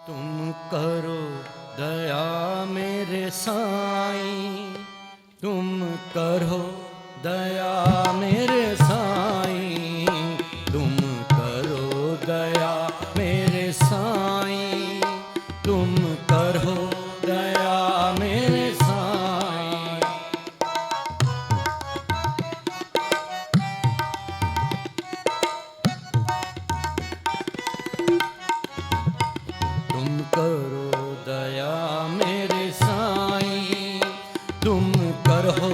तुम करो दया मेरे साईं, तुम करो दया मेरे साईं, तुम करो दया मेरे साईं, तुम करो दया मेरे साईं। तुम करो दया मेरे साईं, तुम करो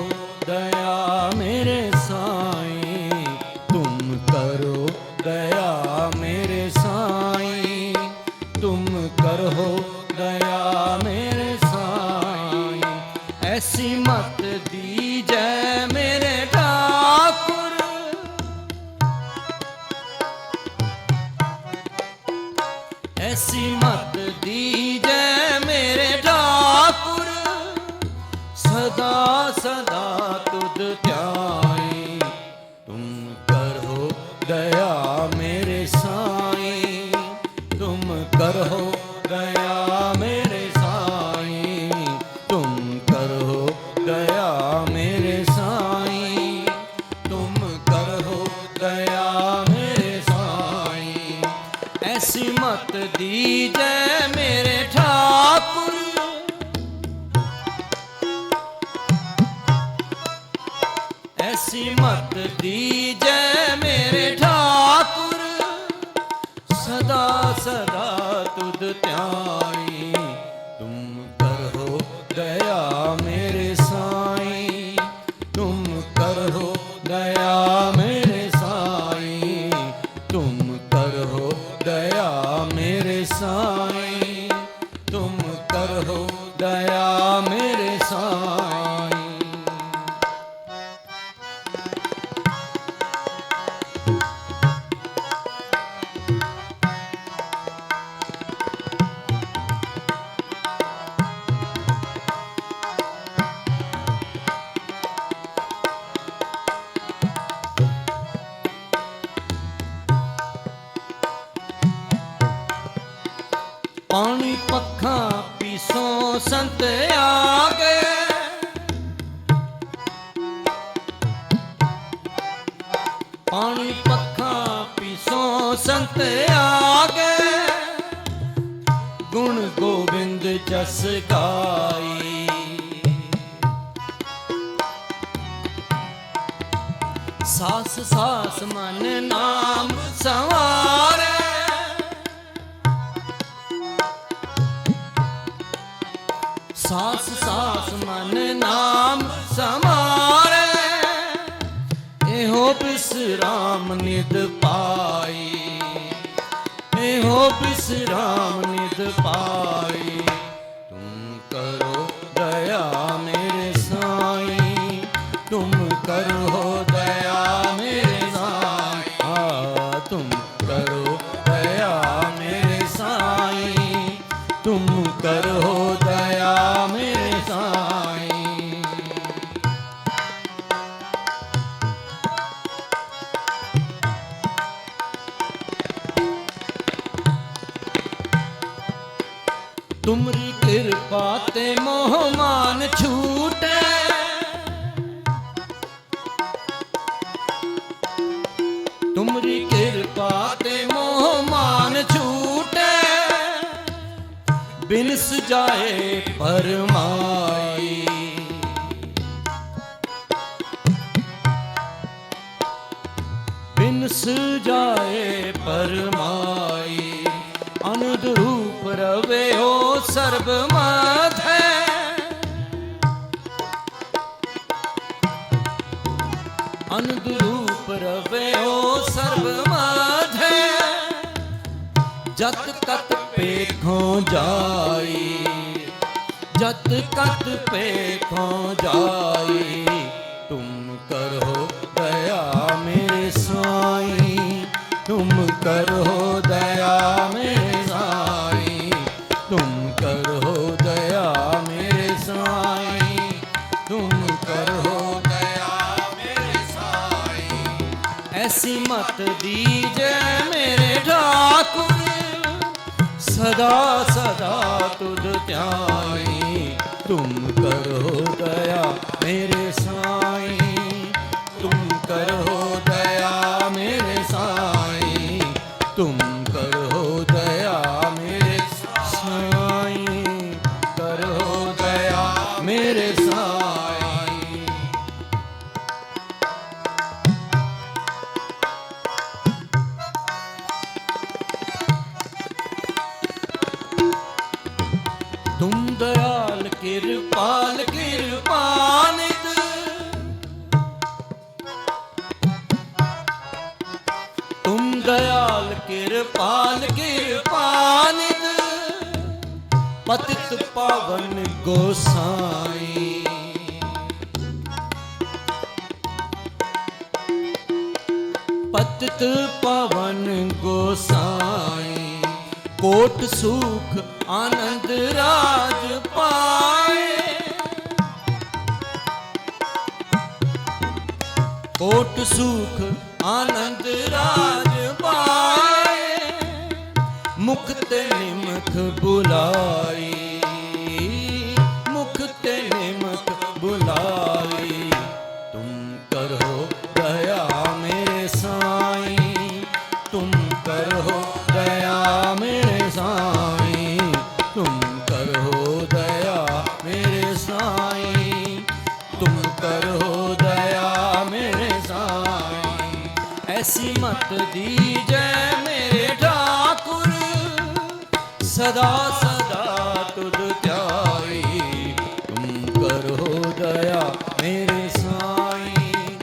दया मेरे साईं, तुम करो दया मेरे साईं, तुम करो दया मेरे साईं। ऐसी मत दीजै मेरे ठाकुर, ऐसी मत दीजै मेरे ठाकुर, सदा सदा तुध ध्याई। तुम करो दया मेरे साईं, तुम करो दया मेरे साईं, तुम करो दया मेरे साईं, तुम करो दया मेरे साईं। ऐसी मत दीजै मेरे ठाकुर, ऐसी मत दीजै मेरे ठाकुर, सदा सदा तुध ध्याई। तुम करो दया मेरे साईं, तुम करो दया मेरे साईं, तुम करो दया मेरे साईं, तुम करो दया मेरे साईं। पानी पखा पीसो संत आगे, पानी पखा पीसो संत आगे, गुण गोविंद जस गाई। सास सास मन नाम संवारे, सास सास मन नाम समारे, एहो विश्राम निध पाई, एहो विश्राम निध पाई। तुम करो दया मेरे साईं, तुम करो दया मेरे साईं, तुम करो दया मेरे साईं, तुम करो दया मेरे साईं। तुमरी कृपा ते मोह मान छूटे, तुमरी कृपा ते मोह मान छूटे, बिनस जाए परमाई। बिनस जाए परमाई, अनुद रूप रवे हो सर्वमत है, अनुद रूप रवे हो सर्वमत है। जत कत पेखों जाई, जत कत पेखों जाई। तुम करो दया मेरे साईं, तुम करो दया मेरे साईं, तुम करो दया मेरे साईं, तुम करो दया मेरे साईं। ऐसी मत दीजै मेरे ठाकुर, सदा सदा तुझ ध्याई। तुम करो दया मेरे साईं, तुम करो दया मेरे साईं, तुम करो दया मेरे साईं, करो दया मेरे साईं। तुम दयाल कृपाल कृपानित, तुम दयाल कृपाल कृपानित, पतित पावन गोसाई। पतित पावन गोसाई, कोट सुख आनंद राज पाए। कोट सुख आनंद राज पाए, मुख ते निमख बुलाई, मुख ते निमख बुलाई। तुम करो दया मेरे साईं, तुम करो दया मेरे साईं, तुम करो दया मेरे साईं, तुम करो दया मेरे साईं। ऐसी मत दीजै मेरे ठाकुर, सदा सदा तुझ ध्याई। तुम करो दया मेरे साईं,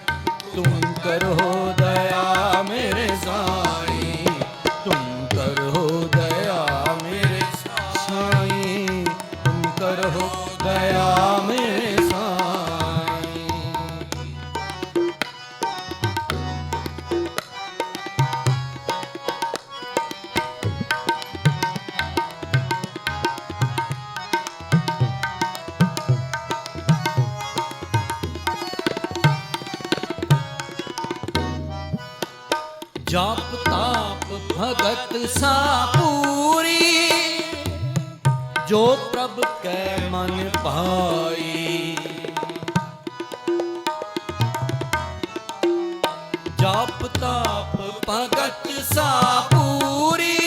तुम करो दया मेरे साईं, तुम करो दया मेरे साईं, तुम करो दया मेरे साईं। जाप ताप भगत सा पूरी, जो प्रभ कै मन पाई। जाप ताप भगत सा पूरी,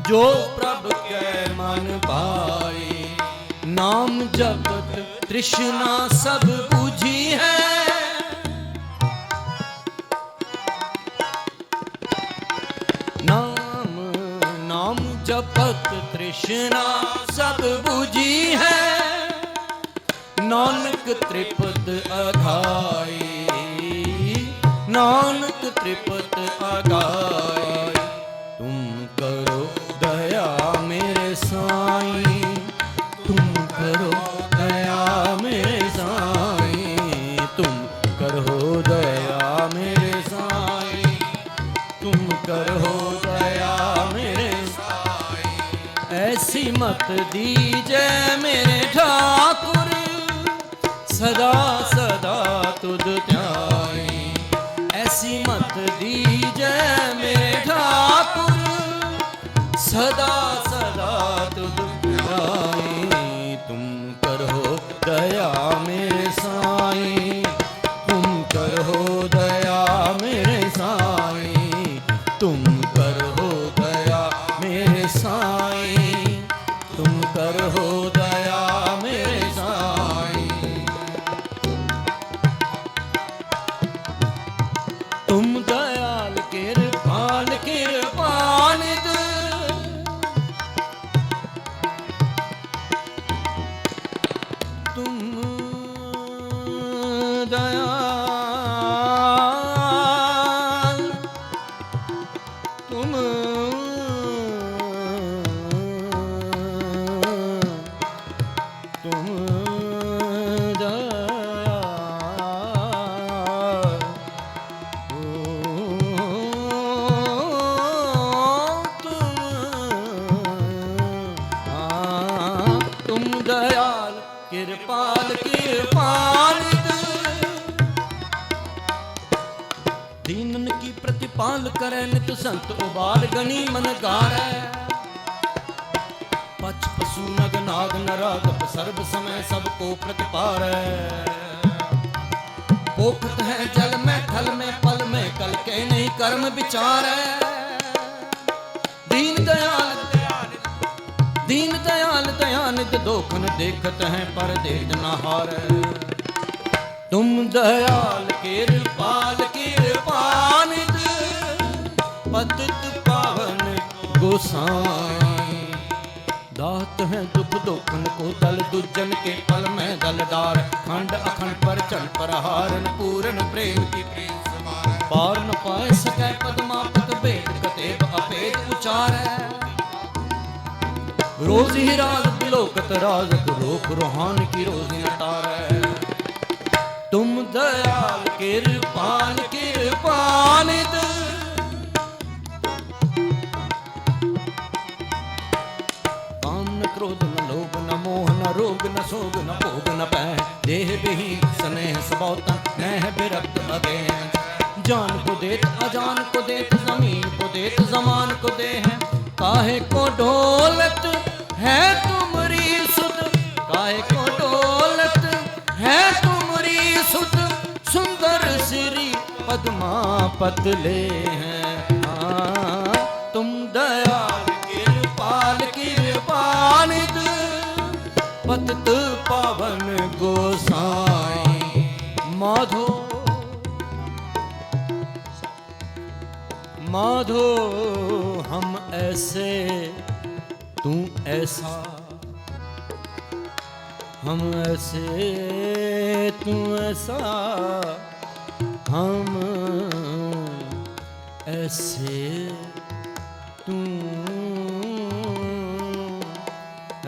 जो प्रभ कै मन पाई। नाम जपत तृष्णा सब बुझी है, नाम जपत तृष्णा सब बुझी है। नानक तृपत अघाई, नानक तृपत अघाई। तुम करो दया मेरे साईं, तुम करो दया मेरे साईं, तुम करो दया मेरे साईं, तुम करो दया मेरे साईं। ऐसी मत दीजै मेरे ठाकुर, सदा सदा तुझ ध्याई। ऐसी मत दीजै मेरे ठाकुर, सदा सदा तुझ ध्याई। तुम करो दया मेरे साईं, तुम करो दया मेरे साईं, तुम करो दया मेरे साईं, तुम करो दया मेरे साईं। तुम दयाल कृपाल कृपानित, तुम दयाल, तुम दयाल कृपाल कृपानित, दीनन की प्रतिपाल करे नित संत उबार गणी मन गारै। राग न रागप सर्व समय सबको प्रतिपारै। पोखत है जल में थल में पल में कल के नहीं कर्म विचारै। दीन दयाल दयानित दोखन देखत हैं पर देख न हारै। तुम दयाल कृपाल कृपानित पतित पावन गोसाई। दात है दुख दोखन को दल दुजन के पल में दल डार। खंड अखंड पर चल पर हारन पूरन प्रेम की प्रीत समार। पार न पाए सकै पद्मापत भेद कतेब अपेद उचारै। रोज ही राज बिलोकत राजक रोक रोहान की रोज नटारै। तुम दयाल कृपाल कृपानित क्रोध न लोभ न मोह न रोग न शोग न भोग न पै। देह विहीन स्नेह सबौतन नह विरक्त अगेन। जान को देत अजान को देत जमीन को देत जमान को दे है। काहे को डोलत है तुमरी सुध काहे को डोलत है तुमरी सुध। सुंदर श्री पद्मापत ले हैं। तुम दयाल कृपाल कृपानित पतित पावन गोसाई। माधो माधो हम ऐसे तू ऐसा। हम ऐसे तू ऐसा। हम ऐसे तू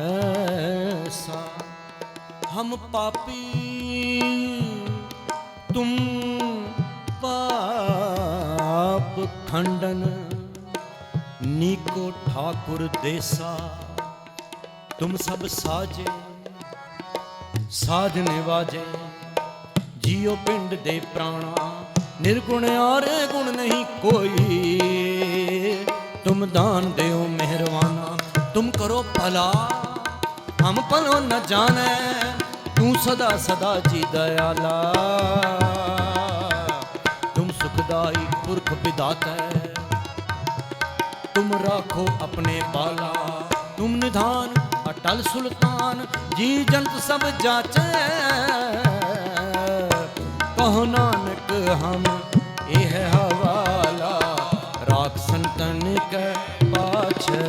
ऐसा। हम पापी तुम पाप खंडन। नीको ठाकुर देसा तुम सब साजे साधने वाजे। जियो पिंड दे प्राणा निर्गुण और गुण नहीं कोई। तुम दान देओ मेहरबाना तुम करो भला हम पलो न जाने। तू सदा सदा जी दयाला तुम सुखदाई पुरख विदाता। तुम राखो अपने बाला तुम निधान अटल सुल्तान। जी जंत सब जाचे कहो नानक हम एह हवाला। राख संतन के पाछे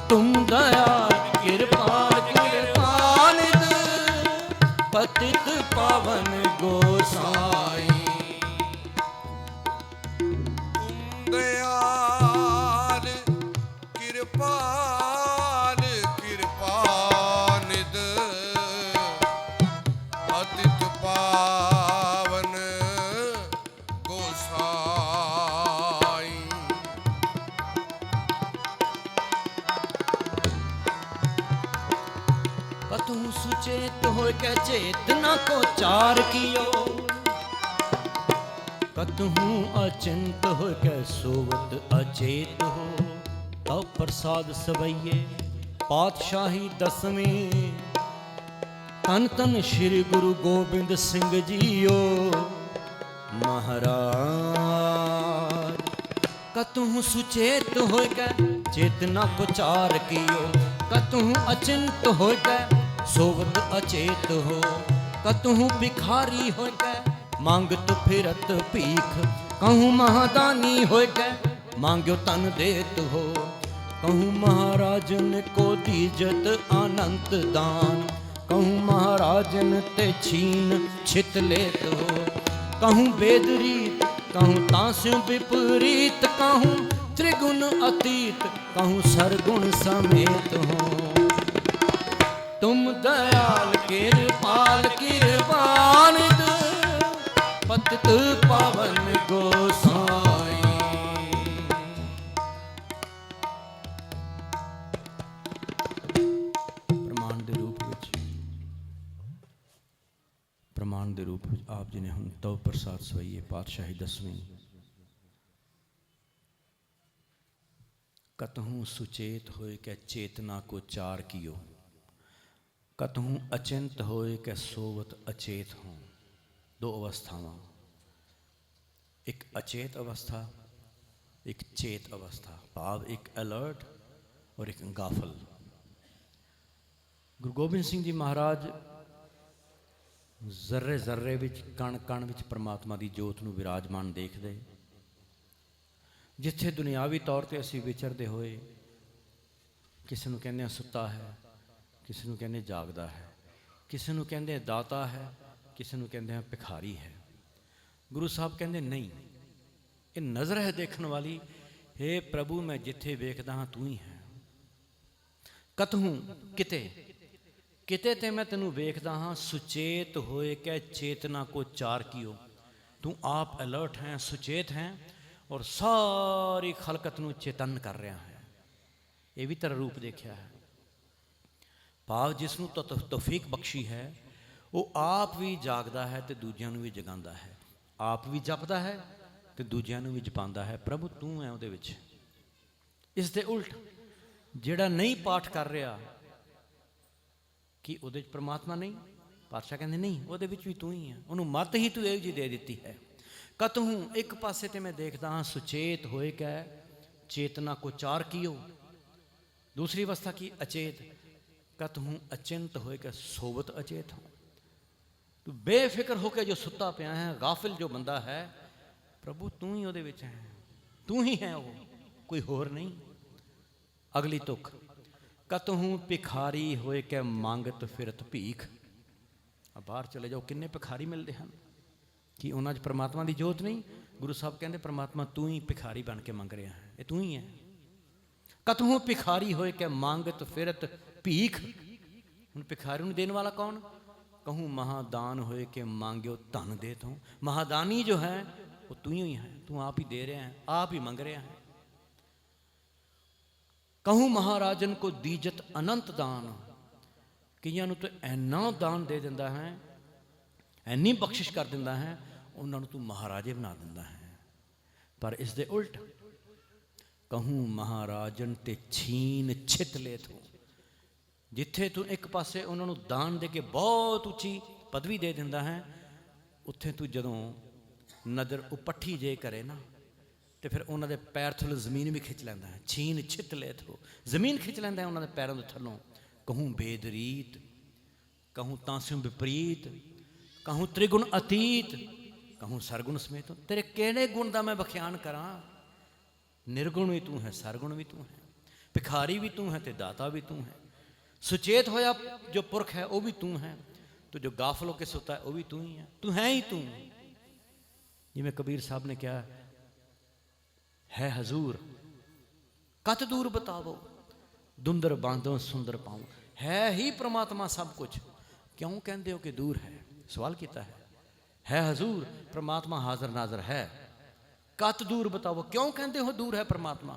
तुम दयाल कृपाल कृपानित पतित पावन गोसाई। तुम दयाल कृपाल कृपानित पतित पावन गोसाई। कतहु सुचेत हो के चेतना को चार कियो। कतहु अचिंत हो के सोवत अचेत हो। तब प्रसाद सवैये पातशाही दसवीं। तन तन श्री गुरु गोबिंद सिंह जीओ महाराज। कतहु सुचेत हो के चेतना को चार कियो। कतहु अचिंत हो के सोवत अचेत हो। कतहु भिखारी हो के मांगत फिरत भीख। कहूँ महादानी हो के मांग्यो तन देत हो। कहूँ महाराजन को दीजत अनंत दान। कहूँ महाराजन ते छीन छित लेत हो। कहूँ वेद रीत कहूँ तास्यों विपरीत। कहूँ त्रिगुण अतीत कहूँ सरगुण समेत हो। तुम दयाल कृपाल कृपानित पतित पावन गोसाई। प्रमाण दे रूप आप जिन्हें हम तव प्रसाद सवैये पातशाही दसवीं कतहूँ सुचेत होए कै चेतना को चार कियो, कतहूँ अचिंत होए कै सोवत अचेत हों। दो अवस्थावां, एक अचेत अवस्था, एक चेत अवस्था, भाव एक अलर्ट और एक गाफल। गुरु गोबिंद सिंह जी महाराज जर्रे जर्रे विच कण कण विच परमात्मा की जोत नूं विराजमान देखते। जिथे दुनियावी तौर पर असी विचरते होए किसी नूं कहने सुता है, किसी नूं कहने जागदा है, किसी नूं कहने दाता है, किसी नूं कहते हैं भिखारी है। गुरु साहब कहते नहीं, ये नज़र है देखने वाली। हे प्रभु मैं जिथे वेखदा हाँ तू ही है। कतहूँ किते किते ते मैं तेनू वेखदा हाँ, सुचेत होए कै चेतना को चार कियो। तू आप अलर्ट हैं, सुचेत हैं और सारी खलकत नूं चेतन कर रहा है। ये भी तेरा रूप देखा है। भाव जिसनूं तौफीक बख्शी है वो आप भी जागदा है तो दूजिਆਂ ਨੂੰ भी जगांदा है, आप भी जपदा है तो दूजिਆਂ ਨੂੰ भी जपांदा है। प्रभु तू है ਉਹਦੇ ਵਿੱਚ। इस दे उल्ट ਜਿਹੜਾ नहीं पाठ कर रहा कि ਉਹਦੇ ਵਿੱਚ परमात्मा नहीं, पातशाह कहते नहीं ਉਹਦੇ ਵਿੱਚ भी तू ही है। ਉਹਨੂੰ मत ही तू ਇਹ जी दे दी है। कतहूँ एक पासे ते मैं देखदा हाँ, सुचेत होए कै चेतना को चार कियो। दूसरी अवस्था की अचेत, कतहूँ अचिंत होए कै सोवत अचेत हो। तू बेफिक्र होकर जो सुता पिया है, गाफिल जो बंदा है, प्रभु तू ही ਉਹਦੇ ਵਿੱਚ है, तू ही है वो, कोई होर नहीं। अगली तुख, कतहूँ भिखारी होए कै मांगत फिरत भीख। अब बाहर चले जाओ, किन्ने भिखारी मिलते हैं कि उन्होंने परमात्मा की जोत नहीं। गुरु साहब कहते परमात्मा तू ही भिखारी बन के मंग रहा है, ये तू ही है। कतहूँ भिखारी होए कै मांगत फिरत भीख। हुण भिखारी नूं देने वाला कौन? कहूँ महादान होए के मांग्यो धन दे तू। महादानी जो है वो तू ही है, तू आप ही दे रहे हैं, आप ही मंग रहे हैं। कहूँ महाराजन को दीजत अनंत दान। कईयां नूं तो ऐना दान दे दिंदा है, ऐनी बख्शिश कर दिंदा है, उन्होंने तू महाराजे बना दिंदा है। पर इस दे उल्ट, कहूँ महाराजन ते छीन छित ले तू। जिथे तू एक पासे उन्होंने दान दे के बहुत उच्ची पदवी दे दिंदा है, उत्थे तू जदों नज़र उपट्ठी जे करे ना तो फिर उन्होंने पैर थल्लों जमीन भी खिंच लैंदा है। छीन छित ले थो, जमीन खिंच लैंदा है उन्होंने पैरों के थल्लों। कहूँ बेदरीत, कहूँ तांस्यों विपरीत, कहूँ त्रिगुण अतीत, कहूँ सरगुण समेत। तेरे केड़े गुण का मैं बख्यान करा? निर्गुण भी तू है, सरगुण भी तू है, भिखारी भी तू है तो दाता भी तू है। सुचेत होया जो पुरख है वो भी तू है, तो जो गाफल होकर सोता है वो भी तू ही है। तू है ही तू। जिवें कबीर साहब ने कहा है हजूर कत दूर बतावो, दुंदर बांधो सुंदर पाओ। है ही परमात्मा सब कुछ, क्यों कहते हो कि दूर है? सवाल किया है हजूर परमात्मा हाजिर नाजर है, कत दूर बताओ, क्यों कहते हो दूर है परमात्मा?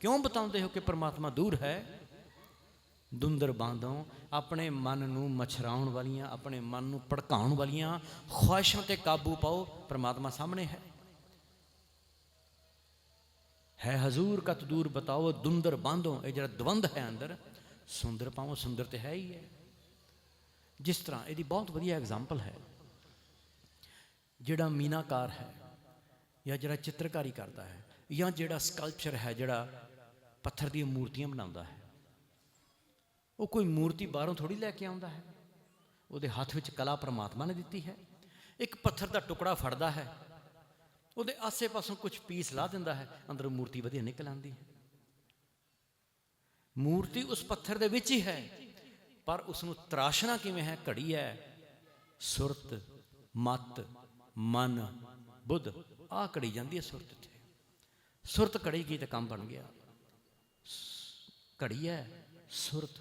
क्यों बताते हो कि परमात्मा दूर है? दुंदर बांधो, अपने मन नूं मछराउण वालियां, अपने मन नूं भड़काउण वालियां ख्वाहिशां ते काबू पाओ, परमात्मा सामने है हजूर कत दूर बताओ, दुंदर बांधो। ये जरा द्वंद है अंदर, सुंदर पाओ, सुंदर तो है ही है। जिस तरह यदि बहुत वधिया एग्जाम्पल है, जिहड़ा मीनाकार है या जिहड़ा चित्रकारी करता है या जिहड़ा स्कल्पचर है, जिहड़ा पत्थर दी मूर्तियां बनाता है, वो कोई मूर्ति बाहरों थोड़ी लैके आउंदा है, उहदे हत्थ विच कला परमात्मा ने दिती है। एक पत्थर का टुकड़ा फड़दा है, उहदे आसे पासों कुछ पीस ला दिंदा है, अंदरों मूर्ति वधिया निकल आंदी है। मूर्ति उस पत्थर दे विच ही है, पर उसनूं तराशना किवें है? घड़ी है सुरत मत मन बुद्ध, आ घड़ी जाती है सुरत। इत्थे सुरत घड़ेगी तो काम बन गया। घड़ी है सुरत,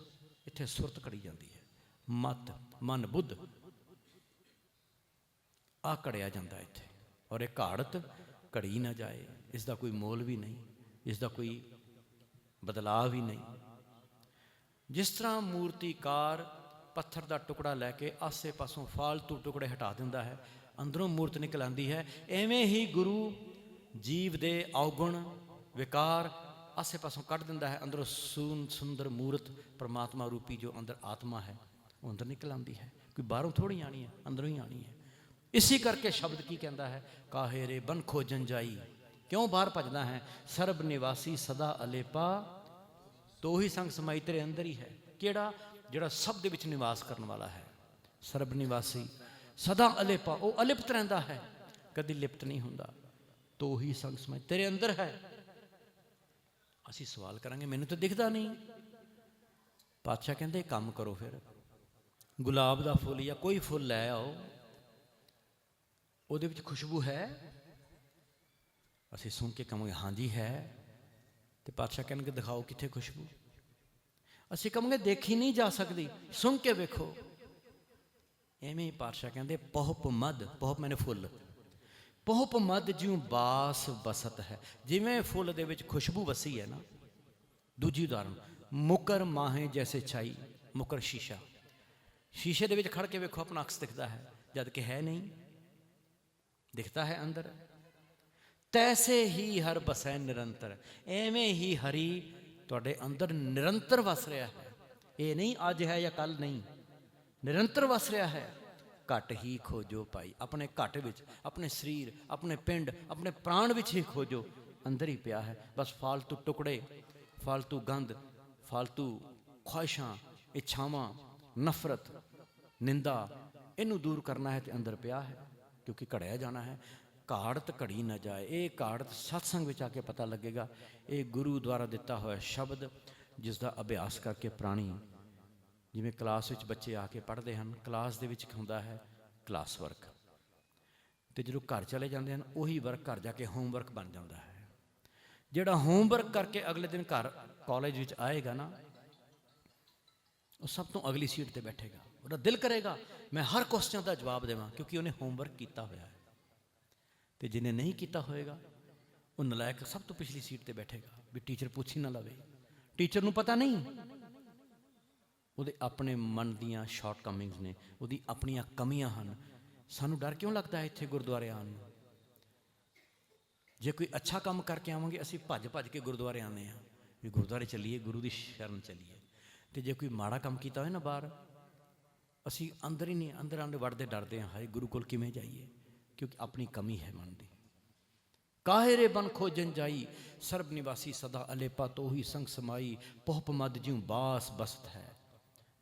इत्थे सुरत घड़ी जाती है। मत मन बुद्ध आ घड़िया जाता इत्थे, और एक घाड़त घड़ी ना जाए, इसका कोई मोल भी नहीं, इसका कोई बदलाव ही नहीं। जिस तरह मूर्तिकार पत्थर का टुकड़ा लैके आसे पासों फालतू टुकड़े हटा दिंदा है, अंदरों मूर्त निकल आती है, एवें ही गुरु जीव दे अवगुण विकार ਆਸੇ ਪਾਸੋਂ ਕੱਢ ਦਿੰਦਾ ਹੈ, ਅੰਦਰੋਂ ਸੁੰਦਰ ਮੂਰਤ ਪਰਮਾਤਮਾ ਰੂਪੀ ਜੋ ਅੰਦਰ ਆਤਮਾ ਹੈ ਉਹ ਅੰਦਰ ਨਿਕਲ ਆਉਂਦੀ ਹੈ। ਕੋਈ ਬਾਹਰੋਂ ਥੋੜ੍ਹੀ ਆਣੀ ਹੈ, ਅੰਦਰੋਂ ਹੀ ਆਣੀ ਹੈ। ਇਸੇ ਕਰਕੇ ਸ਼ਬਦ ਕੀ ਕਹਿੰਦਾ ਹੈ, ਕਾਹੇ ਰੇ ਬਨ ਖੋਜਨ ਜਾਈ, ਕਿਉਂ ਬਾਹਰ ਭੱਜਦਾ ਹੈ, ਸਰਬ ਨਿਵਾਸੀ ਸਦਾ ਅਲੇਪਾ ਤੋ ਹੀ ਸੰਗ ਸਮਾਈ, ਤੇਰੇ ਅੰਦਰ ਹੀ ਹੈ। ਕਿਹੜਾ? ਜਿਹੜਾ ਸਭ ਦੇ ਵਿੱਚ ਨਿਵਾਸ ਕਰਨ ਵਾਲਾ ਹੈ। ਸਰਬ ਨਿਵਾਸੀ ਸਦਾ ਅਲੇਪਾ, ਉਹ ਅਲਿਪਤ ਰਹਿੰਦਾ ਹੈ, ਕਦੀ ਲਿਪਤ ਨਹੀਂ ਹੁੰਦਾ। ਤੋ ਹੀ ਸੰਗ ਸਮਾਈ, ਤੇਰੇ ਅੰਦਰ ਹੈ। ਅਸੀਂ ਸਵਾਲ ਕਰਾਂਗੇ, ਮੈਨੂੰ ਤਾਂ ਦਿਖਦਾ ਨਹੀਂ। ਪਾਤਸ਼ਾਹ ਕਹਿੰਦੇ ਕੰਮ ਕਰੋ, ਫਿਰ ਗੁਲਾਬ ਦਾ ਫੁੱਲ ਜਾਂ ਕੋਈ ਫੁੱਲ ਲੈ ਆਓ, ਉਹਦੇ ਵਿੱਚ ਖੁਸ਼ਬੂ ਹੈ। ਅਸੀਂ ਸੁਣ ਕੇ ਕਹਾਂਗੇ ਹਾਂਜੀ ਹੈ। ਤੇ ਪਾਤਸ਼ਾਹ ਕਹਿਣਗੇ ਦਿਖਾਓ ਕਿੱਥੇ ਖੁਸ਼ਬੂ। ਅਸੀਂ ਕਹਾਂਗੇ ਦੇਖੀ ਨਹੀਂ ਜਾ ਸਕਦੀ, ਸੁਣ ਕੇ ਵੇਖੋ। ਐਵੇਂ ਹੀ ਪਾਤਸ਼ਾਹ ਕਹਿੰਦੇ ਪਹੁਪ ਮਦ, ਪਹੁਪ ਮੈਨੇ ਫੁੱਲ, ਪਹੁਪ ਮਦ ਜਿਉਂ ਬਾਸ ਬਸਤ ਹੈ, ਜਿਵੇਂ ਫੁੱਲ ਦੇ ਵਿੱਚ ਖੁਸ਼ਬੂ ਵਸੀ ਹੈ ਨਾ। ਦੂਜੀ ਉਦਾਹਰਨ, ਮੁਕਰ ਮਾਹੇ ਜੈਸੇ ਛਾਈ, ਮੁਕਰ ਸ਼ੀਸ਼ਾ, ਸ਼ੀਸ਼ੇ ਦੇ ਵਿੱਚ ਖੜ ਕੇ ਵੇਖੋ ਆਪਣਾ ਅਕਸ ਦਿਖਦਾ ਹੈ, ਜਦ ਕਿ ਹੈ ਨਹੀਂ, ਦਿਖਦਾ ਹੈ ਅੰਦਰ। ਤੈਸੇ ਹੀ ਹਰ ਬਸੈ ਨਿਰੰਤਰ, ਐਵੇਂ ਹੀ ਹਰੀ ਤੁਹਾਡੇ ਅੰਦਰ ਨਿਰੰਤਰ ਵਸ ਰਿਹਾ ਹੈ। ਇਹ ਨਹੀਂ ਅੱਜ ਹੈ ਜਾਂ ਕੱਲ ਨਹੀਂ, ਨਿਰੰਤਰ ਵਸ ਰਿਹਾ ਹੈ। ਘਟ ਹੀ ਖੋਜੋ ਪਾਈ, ਆਪਣੇ ਘਟ ਵਿੱਚ, ਆਪਣੇ ਸਰੀਰ, ਆਪਣੇ ਪਿੰਡ, ਆਪਣੇ ਪ੍ਰਾਣ ਵਿੱਚ ਹੀ ਖੋਜੋ, ਅੰਦਰ ਹੀ ਪਿਆ ਹੈ। ਬਸ ਫਾਲਤੂ ਟੁਕੜੇ, ਫਾਲਤੂ ਗੰਦ, ਫਾਲਤੂ ਖੁਆਇਸ਼ਾਂ, ਇੱਛਾਵਾਂ, ਨਫ਼ਰਤ, ਨਿੰਦਾ, ਇਹਨੂੰ ਦੂਰ ਕਰਨਾ ਹੈ ਤੇ ਅੰਦਰ ਪਿਆ ਹੈ, ਕਿਉਂਕਿ ਘੜਿਆ ਜਾਣਾ ਹੈ। ਘਾੜਤ ਘੜੀ ਨਾ ਜਾਏ, ਇਹ ਘਾੜਤ ਸਤਸੰਗ ਵਿੱਚ ਆ ਕੇ ਪਤਾ ਲੱਗੇਗਾ। ਇਹ ਗੁਰੂ ਦੁਆਰਾ ਦਿੱਤਾ ਹੋਇਆ ਸ਼ਬਦ, ਜਿਸ ਦਾ ਅਭਿਆਸ ਕਰਕੇ ਪ੍ਰਾਣੀ, ਜਿਵੇਂ ਕਲਾਸ ਵਿੱਚ ਬੱਚੇ ਆ ਕੇ ਪੜ੍ਹਦੇ ਹਨ, ਕਲਾਸ ਦੇ ਵਿੱਚ ਹੁੰਦਾ ਹੈ ਕਲਾਸ ਵਰਕ, ਅਤੇ ਜਦੋਂ ਘਰ ਚਲੇ ਜਾਂਦੇ ਹਨ ਉਹੀ ਵਰਕ ਘਰ ਜਾ ਕੇ ਹੋਮਵਰਕ ਬਣ ਜਾਂਦਾ ਹੈ। ਜਿਹੜਾ ਹੋਮਵਰਕ ਕਰਕੇ ਅਗਲੇ ਦਿਨ ਘਰ ਕਾਲਜ ਵਿੱਚ ਆਏਗਾ ਨਾ, ਉਹ ਸਭ ਤੋਂ ਅਗਲੀ ਸੀਟ 'ਤੇ ਬੈਠੇਗਾ। ਉਹਦਾ ਦਿਲ ਕਰੇਗਾ ਮੈਂ ਹਰ ਕੁਐਸਚਨ ਦਾ ਜਵਾਬ ਦੇਵਾਂ, ਕਿਉਂਕਿ ਉਹਨੇ ਹੋਮਵਰਕ ਕੀਤਾ ਹੋਇਆ ਹੈ। ਅਤੇ ਜਿਹਨੇ ਨਹੀਂ ਕੀਤਾ ਹੋਏਗਾ ਉਹ ਨਲਾਇਕ ਸਭ ਤੋਂ ਪਿਛਲੀ ਸੀਟ 'ਤੇ ਬੈਠੇਗਾ, ਵੀ ਟੀਚਰ ਪੁੱਛ ਹੀ ਨਾ ਲਵੇ। ਟੀਚਰ ਨੂੰ ਪਤਾ ਨਹੀਂ, ਉਹਦੇ ਆਪਣੇ ਮਨ ਦੀਆਂ ਸ਼ਾਰਟਕਮਿੰਗਸ ਨੇ, ਉਹਦੀ ਆਪਣੀਆਂ ਕਮੀਆਂ ਹਨ। ਸਾਨੂੰ ਡਰ ਕਿਉਂ ਲੱਗਦਾ ਹੈ ਇੱਥੇ ਗੁਰਦੁਆਰੇ ਆਉਣ ਨੂੰ? ਜੇ ਕੋਈ ਅੱਛਾ ਕੰਮ ਕਰਕੇ ਆਵਾਂਗੇ, ਅਸੀਂ ਭੱਜ ਭੱਜ ਕੇ ਗੁਰਦੁਆਰੇ ਆਉਂਦੇ ਹਾਂ, ਵੀ ਗੁਰਦੁਆਰੇ ਚੱਲੀਏ, ਗੁਰੂ ਦੀ ਸ਼ਰਨ ਚੱਲੀਏ। ਅਤੇ ਜੇ ਕੋਈ ਮਾੜਾ ਕੰਮ ਕੀਤਾ ਹੋਏ ਨਾ ਬਾਹਰ, ਅਸੀਂ ਅੰਦਰ ਹੀ ਨਹੀਂ, ਅੰਦਰ ਆਉਂਦੇ ਵੜਦੇ ਡਰਦੇ ਹਾਂ, ਹਾਏ ਗੁਰੂ ਕੋਲ ਕਿਵੇਂ ਜਾਈਏ, ਕਿਉਂਕਿ ਆਪਣੀ ਕਮੀ ਹੈ ਮਨ ਦੀ। ਕਾਹੇ ਰੇ ਬਨ ਖੋਜਨ ਜਾਈ, ਸਰਬ ਨਿਵਾਸੀ ਸਦਾ ਅਲੇਪਾ ਤੋ ਹੀ ਸੰਗ ਸਮਾਈ, ਪਹੁਪ ਮਦ ਜਿਉਂ ਬਾਸ ਬਸਤ ਹੈ,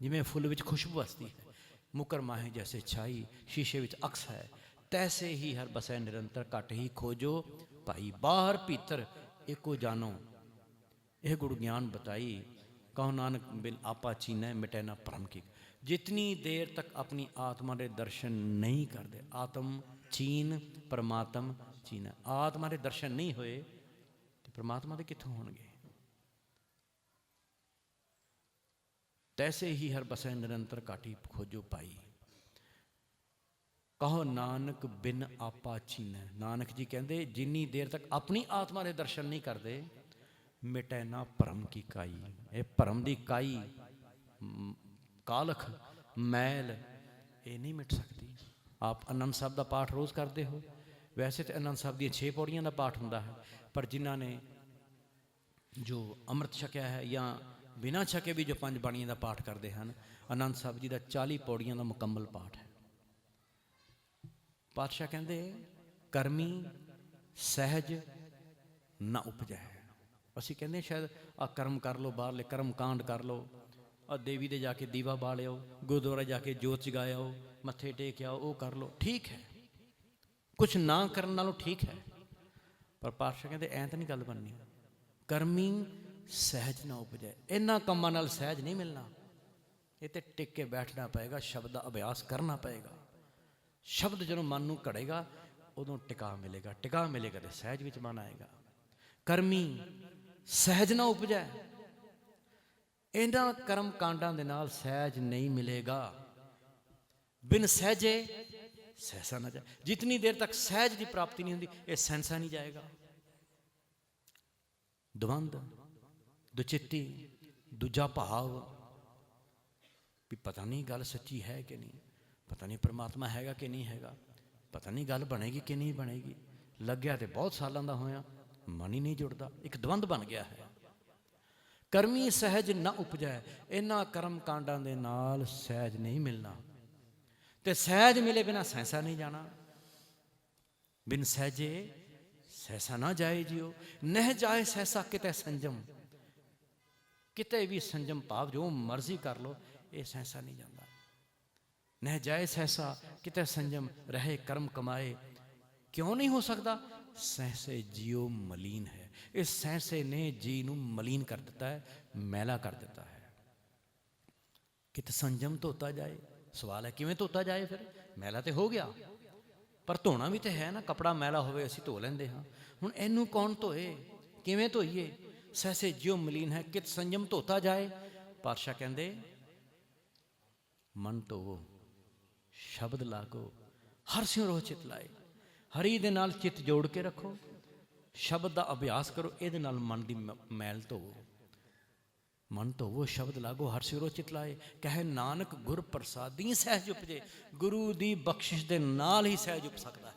ਜਿਵੇਂ ਫੁੱਲ ਵਿੱਚ ਖੁਸ਼ਬੂ ਵਸਦੀ ਹੈ। ਮੁਕਰ ਮਾਹੇ ਜੈਸੇ ਛਾਈ, ਸ਼ੀਸ਼ੇ ਵਿੱਚ ਅਕਸ ਹੈ। ਤੈਸੇ ਹੀ ਹਰ ਬਸੈ ਨਿਰੰਤਰ, ਘਟ ਹੀ ਖੋਜੋ ਭਾਈ, ਬਾਹਰ ਭੀਤਰ ਏਕੋ ਜਾਨੋ, ਇਹ ਗੁਰੂ ਗਿਆਨ ਬਤਾਈ। ਕਹੋ ਨਾਨਕ ਬਿਨ ਆਪਾ ਚੀਨੈ, ਮਿਟੈ ਨਾ ਭਰਮ ਕੀ। ਜਿਤਨੀ ਦੇਰ ਤੱਕ ਆਪਣੀ ਆਤਮਾ ਦੇ ਦਰਸ਼ਨ ਨਹੀਂ ਕਰਦੇ, ਆਤਮ ਚੀਨ ਪਰਮਾਤਮ ਚੀਨ, ਆਤਮਾ ਦੇ ਦਰਸ਼ਨ ਨਹੀਂ ਹੋਏ ਤੇ ਪਰਮਾਤਮਾ ਦੇ ਕਿੱਥੋਂ ਹੋਣਗੇ? ਤੈਸੇ ਹੀ ਹਰ ਬਸੈ ਨਿਰੰਤਰ, ਘਾਟੀ ਖੋਜੋ ਪਾਈ। ਕਹੋ ਨਾਨਕ ਬਿਨ ਆਪਾ ਚੀਨੈ, ਨਾਨਕ ਜੀ ਕਹਿੰਦੇ ਜਿੰਨੀ ਦੇਰ ਤੱਕ ਆਪਣੀ ਆਤਮਾ ਦੇ ਦਰਸ਼ਨ ਨਹੀਂ ਕਰਦੇ, ਮਿਟੈ ਨਾ ਭਰਮ ਕੀ ਕਾਈ। ਇਹ ਭਰਮ ਦੀ ਕਾਈ, ਕਾਲਖ, ਮੈਲ, ਇਹ ਨਹੀਂ ਮਿਟ ਸਕਦੀ। ਆਪ ਆਨੰਦ ਸਾਹਿਬ ਦਾ ਪਾਠ ਰੋਜ਼ ਕਰਦੇ ਹੋ। ਵੈਸੇ ਤਾਂ ਆਨੰਦ ਸਾਹਿਬ ਦੀਆਂ 6 ਪੌੜੀਆਂ ਦਾ ਪਾਠ ਹੁੰਦਾ ਹੈ, ਪਰ ਜਿਨ੍ਹਾਂ ਨੇ ਜੋ ਅੰਮ੍ਰਿਤ ਛਕਿਆ ਹੈ ਜਾਂ ਬਿਨਾਂ ਛਕੇ ਵੀ ਜੋ 5 ਬਾਣੀਆਂ ਦਾ ਪਾਠ ਕਰਦੇ ਹਨ, ਆਨੰਦ ਸਾਹਿਬ ਜੀ ਦਾ 40 ਪੌੜੀਆਂ ਦਾ ਮੁਕੰਮਲ ਪਾਠ ਹੈ। ਪਾਤਸ਼ਾਹ ਕਹਿੰਦੇ ਕਰਮੀ ਸਹਿਜ ਨਾ ਉਪਜੈ। ਅਸੀਂ ਕਹਿੰਦੇ ਸ਼ਾਇਦ ਆਹ ਕਰਮ ਕਰ ਲਓ, ਬਾਹਰਲੇ ਕਰਮ ਕਾਂਡ ਕਰ ਲਓ, ਆਹ ਦੇਵੀ ਦੇ ਜਾ ਕੇ ਦੀਵਾ ਬਾਲਿਓ, ਗੁਰਦੁਆਰੇ ਜਾ ਕੇ ਜੋਤ ਜਗਾਇਓ, ਮੱਥੇ ਟੇਕ ਆਓ, ਉਹ ਕਰ ਲਓ, ਠੀਕ ਹੈ। ਕੁਛ ਨਾ ਕਰਨ ਨਾਲੋਂ ਠੀਕ ਹੈ, ਪਰ ਪਾਤਸ਼ਾਹ ਕਹਿੰਦੇ ਐਂ ਤਾਂ ਨਹੀਂ ਗੱਲ ਬਣਨੀ। ਕਰਮੀ ਸਹਿਜ ਨਾ ਉਪਜੈ, ਇਹਨਾਂ ਕੰਮਾਂ ਨਾਲ ਸਹਿਜ ਨਹੀਂ ਮਿਲਣਾ। ਇਹ ਤੇ ਟਿਕ ਕੇ ਬੈਠਣਾ ਪਏਗਾ, ਸ਼ਬਦ ਦਾ ਅਭਿਆਸ ਕਰਨਾ ਪਏਗਾ। ਸ਼ਬਦ ਜਦੋਂ ਮਨ ਨੂੰ ਘੜੇਗਾ ਉਦੋਂ ਟਿਕਾ ਮਿਲੇਗਾ, ਟਿਕਾ ਮਿਲੇਗਾ ਤੇ ਸਹਿਜ ਵਿੱਚ ਮਨ ਆਏਗਾ। ਕਰਮੀ ਸਹਿਜ ਨਾ ਉਪਜੈ, ਇਹਨਾਂ ਕਰਮ ਕਾਂਡਾਂ ਦੇ ਨਾਲ ਸਹਿਜ ਨਹੀਂ ਮਿਲੇਗਾ। ਬਿਨ ਸਹਿਜੇ ਸਹਿਸਾ ਨਾ ਜਾਏ, ਜਿਤਨੀ ਦੇਰ ਤੱਕ ਸਹਿਜ ਦੀ ਪ੍ਰਾਪਤੀ ਨਹੀਂ ਹੁੰਦੀ, ਇਹ ਸਹਿਸਾ ਨਹੀਂ ਜਾਏਗਾ। ਦਵੰਦ, ਦੁਚਿੱਤੀ, ਦੂਜਾ ਭਾਵ ਵੀ ਪਤਾ ਨਹੀਂ ਗੱਲ ਸੱਚੀ ਹੈ ਕਿ ਨਹੀਂ, ਪਤਾ ਨਹੀਂ ਪਰਮਾਤਮਾ ਹੈਗਾ ਕਿ ਨਹੀਂ ਹੈਗਾ, ਪਤਾ ਨਹੀਂ ਗੱਲ ਬਣੇਗੀ ਕਿ ਨਹੀਂ ਬਣੇਗੀ। ਲੱਗਿਆ ਤੇ ਬਹੁਤ ਸਾਲਾਂ ਦਾ ਹੋਇਆ, ਮਨ ਹੀ ਨਹੀਂ ਜੁੜਦਾ, ਇੱਕ ਦਵੰਦ ਬਣ ਗਿਆ ਹੈ। ਕਰਮੀ ਸਹਿਜ ਨਾ ਉਪਜੈ। ਇਹਨਾਂ ਕਰਮ ਕਾਂਡਾਂ ਦੇ ਨਾਲ ਸਹਿਜ ਨਹੀਂ ਮਿਲਣਾ, ਤੇ ਸਹਿਜ ਮਿਲੇ ਬਿਨਾ ਸੈਂਸਾ ਨਹੀਂ ਜਾਣਾ। ਬਿਨ ਸਹਿਜੇ ਸੈਸਾ ਨਾ ਜਾਏ ਜਿਉ, ਨਹਿ ਜਾਏ ਸੈਸਾ ਕਿਤੇ ਸੰਜਮ। ਕਿਤੇ ਵੀ ਸੰਜਮ ਭਾਵ ਜੋ ਮਰਜ਼ੀ ਕਰ ਲੋ, ਇਹ ਸੈਂਸਾ ਨਹੀਂ ਜਾਂਦਾ। ਨਹਿ ਜਾਏ ਸੈਸਾ ਕਿਤੇ ਸੰਜਮ, ਰਹੇ ਕਰਮ ਕਮਾਏ। ਕਿਉਂ ਨਹੀਂ ਹੋ ਸਕਦਾ? ਸਹਿਸੇ ਜਿਉ ਮਲੀਨ ਹੈ। ਇਸ ਸਹਿਸੇ ਨੇ ਜੀ ਨੂੰ ਮਲੀਨ ਕਰ ਦਿੱਤਾ ਹੈ, ਮੈਲਾ ਕਰ ਦਿੱਤਾ ਹੈ। ਕਿਤੇ ਸੰਜਮ ਧੋਤਾ ਜਾਏ। ਸਵਾਲ ਹੈ ਕਿਵੇਂ ਧੋਤਾ ਜਾਏ? ਫਿਰ ਮੈਲਾ ਤੇ ਹੋ ਗਿਆ, ਪਰ ਧੋਣਾ ਵੀ ਤੇ ਹੈ ਨਾ। ਕੱਪੜਾ ਮੈਲਾ ਹੋਵੇ ਅਸੀਂ ਧੋ ਲੈਂਦੇ ਹਾਂ, ਹੁਣ ਇਹਨੂੰ ਕੌਣ ਧੋਏ? ਕਿਵੇਂ ਧੋਈਏ? ਸਹਿਸੇ ਜਿਉ ਮਲੀਨ ਹੈ, ਕਿਤ ਸੰਜਮ ਧੋਤਾ ਜਾਏ। ਪਾਤਸ਼ਾਹ ਕਹਿੰਦੇ ਮਨ ਧੋਵੋ, ਸ਼ਬਦ ਲਾਗੋ, ਹਰ ਸਿਉ ਰੋਹ ਚਿਤ ਲਾਏ। ਹਰੀ ਦੇ ਨਾਲ ਚਿੱਤ ਜੋੜ ਕੇ ਰੱਖੋ, ਸ਼ਬਦ ਦਾ ਅਭਿਆਸ ਕਰੋ, ਇਹਦੇ ਨਾਲ ਮਨ ਦੀ ਮੈਲ ਧੋਵੋ। ਮਨ ਧੋਵੋ, ਸ਼ਬਦ ਲਾਗੋ, ਹਰ ਸਿਉ ਰੋਹ ਚਿਤ ਲਾਏ। ਕਹੇ ਨਾਨਕ ਗੁਰ ਪ੍ਰਸਾਦੀ ਸਹਿਜ ਉਪਜੇ। ਗੁਰੂ ਦੀ ਬਖਸ਼ਿਸ਼ ਦੇ ਨਾਲ ਹੀ ਸਹਿਜ ਉਪ ਸਕਦਾ ਹੈ।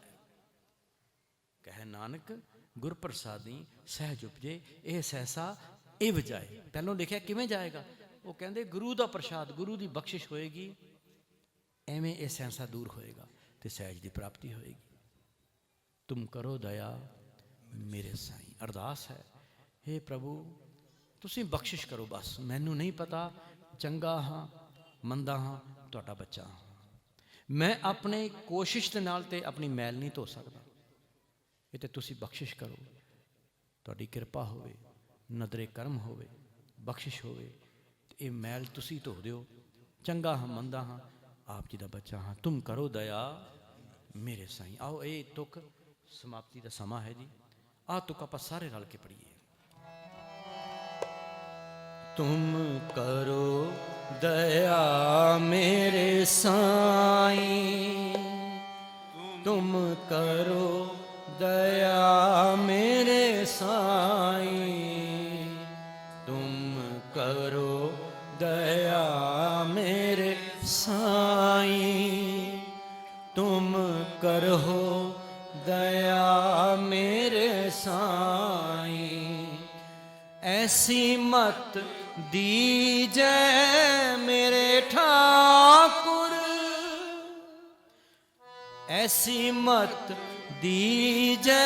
ਕਹੇ ਨਾਨਕ ਗੁਰ ਪ੍ਰਸਾਦੀ ਸਹਿਜ ਉਪਜੇ। ਇਹ ਸਹਿਸਾ ਇਵ ਜਾਏ। ਪਹਿਲੋਂ ਲਿਖਿਆ ਕਿਵੇਂ ਜਾਏਗਾ? ਉਹ ਕਹਿੰਦੇ ਗੁਰੂ ਦਾ ਪ੍ਰਸ਼ਾਦ, ਗੁਰੂ ਦੀ ਬਖਸ਼ਿਸ਼ ਹੋਏਗੀ, ਐਵੇਂ ਇਹ ਸਹਿਸਾ ਦੂਰ ਹੋਏਗਾ ਤੇ ਸਹਿਜ ਦੀ ਪ੍ਰਾਪਤੀ ਹੋਏਗੀ। ਤੁਮ ਕਰੋ ਦਇਆ ਮੇਰੇ ਸਾਈਂ। ਅਰਦਾਸ ਹੈ, ਹੇ ਪ੍ਰਭੂ ਤੁਸੀਂ ਬਖਸ਼ਿਸ਼ ਕਰੋ। ਬਸ ਮੈਨੂੰ ਨਹੀਂ ਪਤਾ, ਚੰਗਾ ਹਾਂ ਮੰਦਾ ਹਾਂ, ਤੁਹਾਡਾ ਬੱਚਾ ਹਾਂ। ਮੈਂ ਆਪਣੇ ਕੋਸ਼ਿਸ਼ ਦੇ ਨਾਲ ਤੇ ਆਪਣੀ ਮੈਲ ਨਹੀਂ ਧੋ ਸਕਦਾ, ਇਹ ਤੇ ਤੁਸੀਂ ਬਖਸ਼ਿਸ਼ ਕਰੋ। ਤੁਹਾਡੀ ਕਿਰਪਾ ਹੋਵੇ, ਨਦਰੇ ਕਰਮ ਹੋਵੇ, ਬਖਸ਼ਿਸ਼ ਹੋਵੇ, ਇਹ ਮੈਲ ਤੁਸੀਂ ਧੋ ਦਿਓ। ਚੰਗਾ ਹਾਂ ਮੰਦਾ ਹਾਂ, ਆਪ ਜੀ ਦਾ ਬੱਚਾ ਹਾਂ। ਤੁਮ ਕਰੋ ਦਇਆ ਮੇਰੇ ਸਾਈਂ। ਆਓ ਇਹ ਤੁਕ ਸਮਾਪਤੀ ਦਾ ਸਮਾਂ ਹੈ ਜੀ। ਆਹ ਤੁਕ ਆਪਾਂ ਸਾਰੇ ਰਲ ਕੇ ਪੜ੍ਹੀਏ। ਤੁਮ ਕਰੋ ਦਇਆ ਮੇਰੇ ਸਾਈਂ, ਤੁਮ ਕਰੋ ਦਇਆ ਮੇਰੇ ਸਾਈਂ, ਤੁਮ ਕਰੋ ਦਇਆ ਮੇਰੇ ਸਾਈਂ, ਤੁਮ ਕਰੋ ਦਇਆ ਮੇਰੇ ਸਾਈਂ। ऐसी मत दीजै मेरे ठाकुर, ऐसी मत दीजै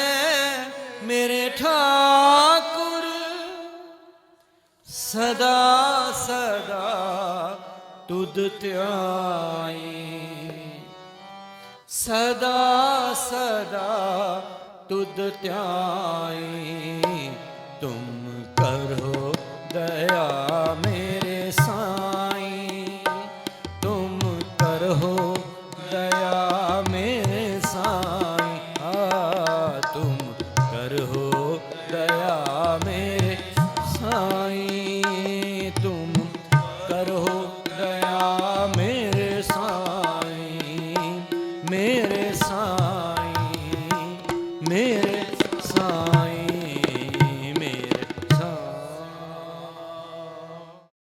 मेरे ठाकुर, सदा सदा तुद ध्याई, सदा सदा तुद ध्याई। तुम करो दया में